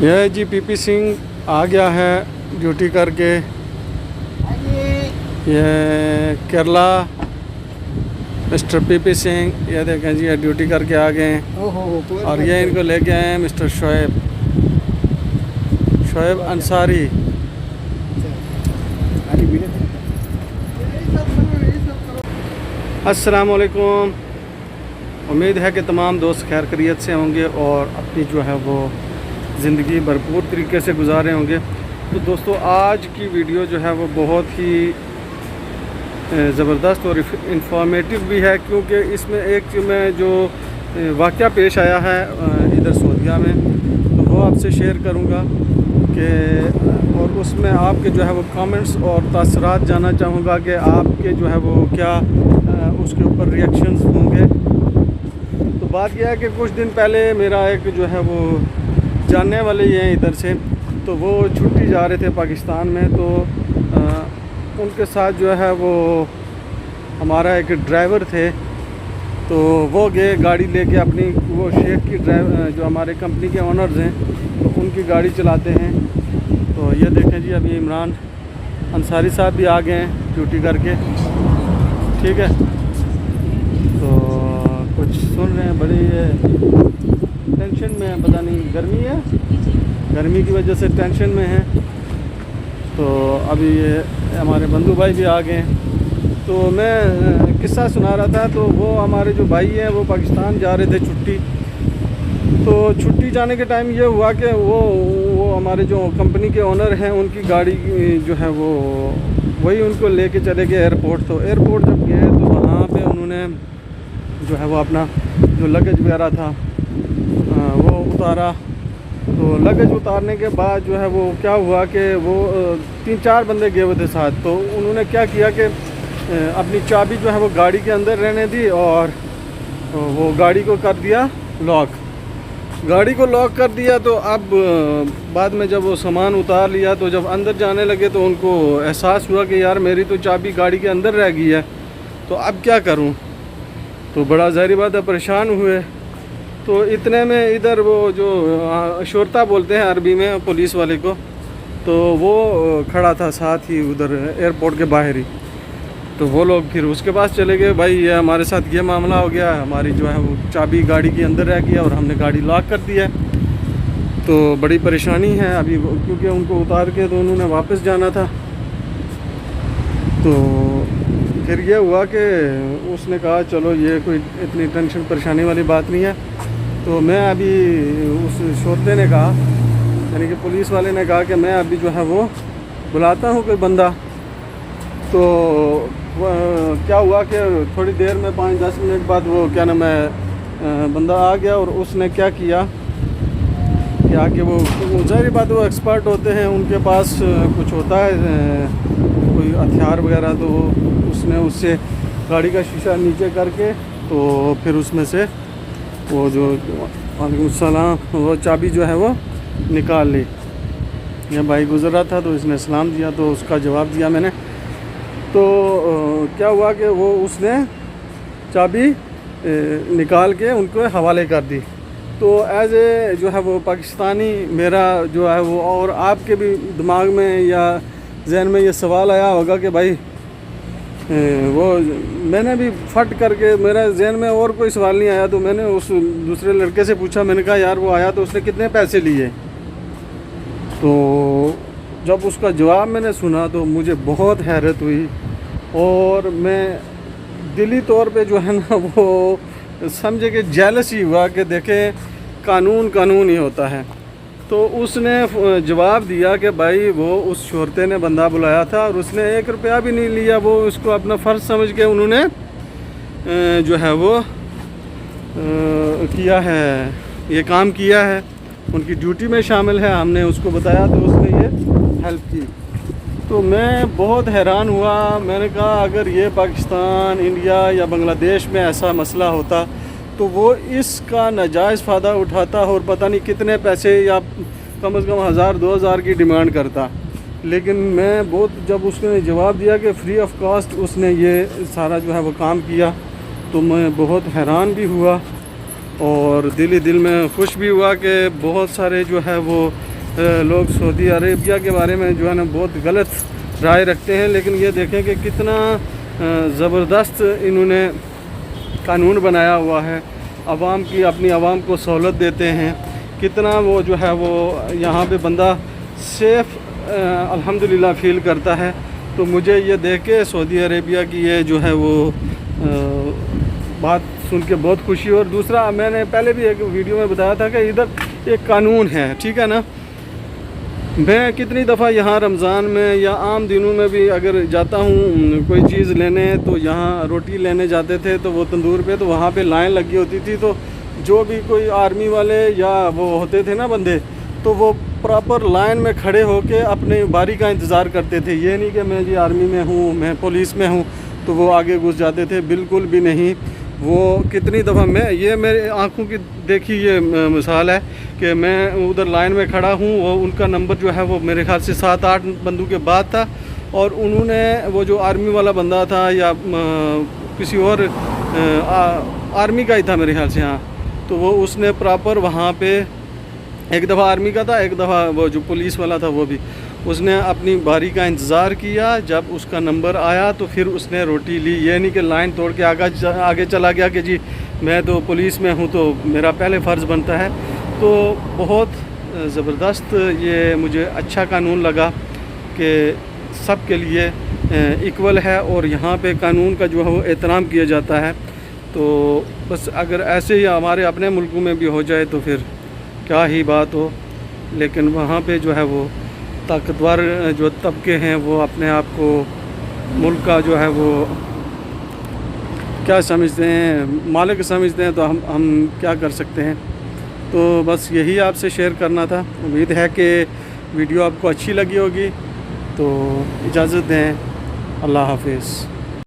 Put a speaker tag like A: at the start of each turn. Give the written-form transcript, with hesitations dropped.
A: یہ جی پی پی سنگھ آ گیا ہے ڈیوٹی کر کے. یہ کیرلا مسٹر پی پی سنگھ یہ دیکھیں جی یہ ڈیوٹی کر کے آ گئے ہیں. اور یہ ان کو لے کے آئے ہیں مسٹر شعیب انصاری. السلام علیکم. امید ہے کہ تمام دوست خیر خیریت سے ہوں گے اور اپنی جو ہے وہ زندگی بھرپور طریقے سے گزارے ہوں گے. تو دوستو آج کی ویڈیو جو ہے وہ بہت ہی زبردست اور انفارمیٹیو بھی ہے، کیونکہ اس میں ایک میں جو واقعہ پیش آیا ہے ادھر سعودیہ میں تو وہ آپ سے شیئر کروں گا کہ اور اس میں آپ کے جو ہے وہ کامنٹس اور تاثرات جاننا چاہوں گا کہ آپ کے جو ہے وہ کیا اس کے اوپر ریئیکشنز ہوں گے. تو بات یہ ہے کہ کچھ دن پہلے میرا ایک جو ہے وہ جاننے والے یہ ہیں ادھر سے، تو وہ چھٹی جا رہے تھے پاکستان میں. تو ان کے ساتھ جو ہے وہ ہمارا ایک ڈرائیور تھے، تو وہ گئے گاڑی لے کے اپنی، وہ شیخ کی جو ہمارے کمپنی کے اونرز ہیں تو ان کی گاڑی چلاتے ہیں. تو یہ دیکھیں جی ابھی عمران انصاری صاحب بھی آ گئے ہیں ڈیوٹی کر کے. ٹھیک ہے، تو کچھ سن رہے ہیں، بڑی ٹینشن میں ہیں، پتہ نہیں گرمی ہے، گرمی کی وجہ سے ٹینشن میں ہیں. تو ابھی یہ ہمارے بندو بھائی بھی آ گئے ہیں. تو میں قصہ سنا رہا تھا، تو وہ ہمارے جو بھائی ہیں وہ پاکستان جا رہے تھے چھٹی. تو چھٹی جانے کے ٹائم یہ ہوا کہ وہ ہمارے جو کمپنی کے اونر ہیں ان کی گاڑی جو ہے وہ وہی ان کو لے کے چلے گئے ایئرپورٹ. تو ایئرپورٹ جب گئے تو وہاں پہ انہوں نے جو ہے وہ اپنا جو لگیج وغیرہ تھا وہ اتارا. تو لگیج اتارنے کے بعد جو ہے وہ کیا ہوا کہ وہ 3-4 بندے گئے ہوئے تھے ساتھ. تو انہوں نے کیا کیا کہ اپنی چابی جو ہے وہ گاڑی کے اندر رہنے دی اور وہ گاڑی کو کر دیا لاک. گاڑی کو لاک کر دیا. تو اب بعد میں جب وہ سامان اتار لیا تو جب اندر جانے لگے تو ان کو احساس ہوا کہ یار میری تو چابی گاڑی کے اندر رہ گئی ہے، تو اب کیا کروں. تو بڑا ظاہری بات ہے پریشان ہوئے. تو اتنے میں ادھر وہ جو شرطہ بولتے ہیں عربی میں پولیس والے کو، تو وہ کھڑا تھا ساتھ ہی ادھر ایئرپورٹ کے باہر ہی. تو وہ لوگ پھر اس کے پاس چلے گئے، بھائی یہ ہمارے ساتھ یہ معاملہ ہو گیا، ہماری جو ہے وہ چابی گاڑی کے اندر رہ گیا اور ہم نے گاڑی لاک کر دی ہے. تو بڑی پریشانی ہے ابھی، کیونکہ ان کو اتار کے تو انہوں نے واپس جانا تھا. تو پھر یہ ہوا کہ اس نے کہا چلو یہ کوئی اتنی ٹینشن پریشانی والی بات نہیں ہے. تو میں ابھی اس شرطے نے کہا، یعنی کہ پولیس والے نے کہا کہ میں ابھی جو ہے وہ بلاتا ہوں کوئی بندہ. تو کیا ہوا کہ تھوڑی دیر میں 5-10 منٹ بعد وہ کیا نام ہے بندہ آ گیا. اور اس نے کیا کیا کہ وہ ظاہری بات وہ ایکسپرٹ ہوتے ہیں، ان کے پاس کچھ ہوتا ہے کوئی ہتھیار وغیرہ. تو اس نے اس سے گاڑی کا شیشہ نیچے کر کے تو پھر اس میں سے وہ جو وعلیکم السلام وہ چابی جو ہے وہ نکال لی. یہ بھائی گزر رہا تھا تو اس نے سلام دیا، تو اس کا جواب دیا میں نے. تو کیا ہوا کہ وہ اس نے چابی نکال کے ان کو حوالے کر دی. تو ایز اے جو ہے وہ پاکستانی میرا جو ہے وہ، اور آپ کے بھی دماغ میں یا ذہن میں یہ سوال آیا ہوگا کہ بھائی وہ میں نے بھی فٹ کر کے، میرا ذہن میں اور کوئی سوال نہیں آیا. تو میں نے اس دوسرے لڑکے سے پوچھا، میں نے کہا یار وہ آیا تو اس نے کتنے پیسے لیے. تو جب اس کا جواب میں نے سنا تو مجھے بہت حیرت ہوئی، اور میں دلی طور پہ جو ہے نا وہ سمجھے کہ جیلس ہی ہوا کہ دیکھیں قانون ہی ہوتا ہے. تو اس نے جواب دیا کہ بھائی وہ اس شرطے نے بندہ بلایا تھا اور اس نے 1 روپیہ بھی نہیں لیا. وہ اس کو اپنا فرض سمجھ کے انہوں نے جو ہے وہ کیا ہے، یہ کام کیا ہے، ان کی ڈیوٹی میں شامل ہے. ہم نے اس کو بتایا تو اس نے یہ ہیلپ کی. تو میں بہت حیران ہوا. میں نے کہا اگر یہ پاکستان، انڈیا یا بنگلہ دیش میں ایسا مسئلہ ہوتا تو وہ اس کا ناجائز فائدہ اٹھاتا اور پتہ نہیں کتنے پیسے یا کم از کم 1000-2000 کی ڈیمانڈ کرتا. لیکن میں جب اس نے جواب دیا کہ فری آف کاسٹ اس نے یہ سارا جو ہے وہ کام کیا، تو میں بہت حیران بھی ہوا. اور دل میں خوش بھی ہوا کہ بہت سارے جو ہے وہ لوگ سعودی عربیہ کے بارے میں جو ہے نا بہت غلط رائے رکھتے ہیں، لیکن یہ دیکھیں کہ کتنا زبردست انہوں نے قانون بنایا ہوا ہے، عوام کی اپنی عوام کو سہولت دیتے ہیں، کتنا وہ جو ہے وہ یہاں پہ بندہ سیف الحمدللہ فیل کرتا ہے۔ تو مجھے یہ دیکھ کے سعودی عربیہ کی یہ جو ہے وہ بات سن کے بہت خوشی، اور دوسرا میں نے پہلے بھی ایک ویڈیو میں بتایا تھا کہ ادھر ایک قانون ہے، ٹھیک ہے نا۔ میں کتنی دفعہ یہاں رمضان میں یا عام دنوں میں بھی اگر جاتا ہوں کوئی چیز لینے، تو یہاں روٹی لینے جاتے تھے تو وہ تندور پہ، تو وہاں پہ لائن لگی ہوتی تھی، تو جو بھی کوئی آرمی والے یا وہ ہوتے تھے نا بندے، تو وہ پراپر لائن میں کھڑے ہو کے اپنے باری کا انتظار کرتے تھے۔ یہ نہیں کہ میں جی آرمی میں ہوں، میں پولیس میں ہوں تو وہ آگے گھس جاتے تھے، بالکل بھی نہیں۔ وہ کتنی دفعہ یہ میرے آنکھوں کی دیکھی یہ مثال ہے کہ میں ادھر لائن میں کھڑا ہوں، وہ ان کا نمبر جو ہے وہ میرے خیال سے 7-8 بندوں کے بعد تھا، اور انہوں نے وہ جو آرمی والا بندہ تھا یا کسی اور آرمی کا ہی تھا میرے خیال سے، ہاں، تو وہ اس نے پراپر وہاں پہ ایک دفعہ آرمی کا تھا، ایک دفعہ وہ جو پولیس والا تھا وہ بھی، اس نے اپنی باری کا انتظار کیا، جب اس کا نمبر آیا تو پھر اس نے روٹی لی۔ یہ نہیں کہ لائن توڑ کے آگے چلا گیا کہ جی میں تو پولیس میں ہوں تو میرا پہلے فرض بنتا ہے۔ تو بہت زبردست یہ مجھے اچھا قانون لگا کہ سب کے لیے ایکول ہے، اور یہاں پہ قانون کا جو ہے وہ احترام کیا جاتا ہے۔ تو بس اگر ایسے ہی ہمارے اپنے ملکوں میں بھی ہو جائے تو پھر کیا ہی بات ہو، لیکن وہاں پہ جو ہے وہ طاقتور جو طبقے ہیں وہ اپنے آپ کو ملک کا جو ہے وہ کیا سمجھتے ہیں، مالک سمجھتے ہیں، تو ہم کیا کر سکتے ہیں۔ تو بس یہی آپ سے شیئر کرنا تھا، امید ہے کہ ویڈیو آپ کو اچھی لگی ہوگی۔ تو اجازت دیں، اللہ حافظ۔